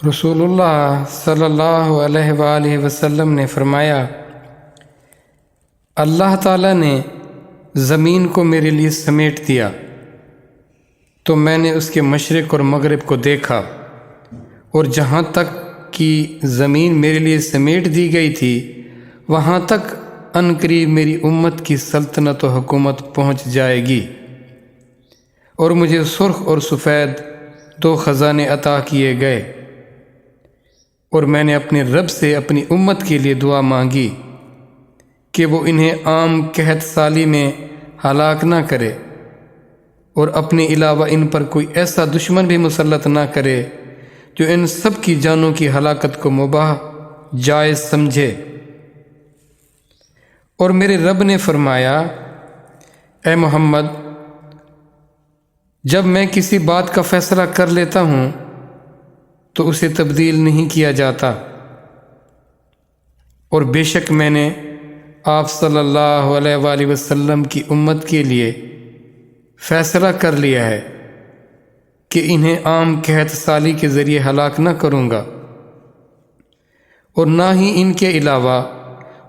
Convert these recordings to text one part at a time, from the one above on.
رسول اللہ صلی اللہ علیہ وآلہ وسلم نے فرمایا، اللہ تعالیٰ نے زمین کو میرے لیے سمیٹ دیا تو میں نے اس کے مشرق اور مغرب کو دیکھا، اور جہاں تک کہ زمین میرے لیے سمیٹ دی گئی تھی وہاں تک عنقریب میری امت کی سلطنت و حکومت پہنچ جائے گی، اور مجھے سرخ اور سفید 2 خزانے عطا کیے گئے، اور میں نے اپنے رب سے اپنی امت کے لیے دعا مانگی کہ وہ انہیں عام قحط سالی میں ہلاک نہ کرے، اور اپنے علاوہ ان پر کوئی ایسا دشمن بھی مسلط نہ کرے جو ان سب کی جانوں کی ہلاکت کو مباح جائز سمجھے۔ اور میرے رب نے فرمایا، اے محمد، جب میں کسی بات کا فیصلہ کر لیتا ہوں تو اسے تبدیل نہیں کیا جاتا، اور بے شک میں نے آپ صلی اللہ علیہ وآلہ وسلم کی امت کے لیے فیصلہ کر لیا ہے کہ انہیں عام قحط سالی کے ذریعے ہلاک نہ کروں گا، اور نہ ہی ان کے علاوہ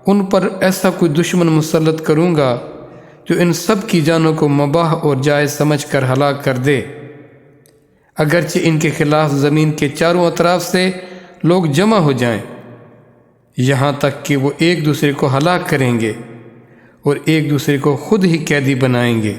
ان پر ایسا کوئی دشمن مسلط کروں گا جو ان سب کی جانوں کو مباح اور جائز سمجھ کر ہلاک کر دے، اگرچہ ان کے خلاف زمین کے چاروں اطراف سے لوگ جمع ہو جائیں، یہاں تک کہ وہ ایک دوسرے کو ہلاک کریں گے اور ایک دوسرے کو خود ہی قیدی بنائیں گے۔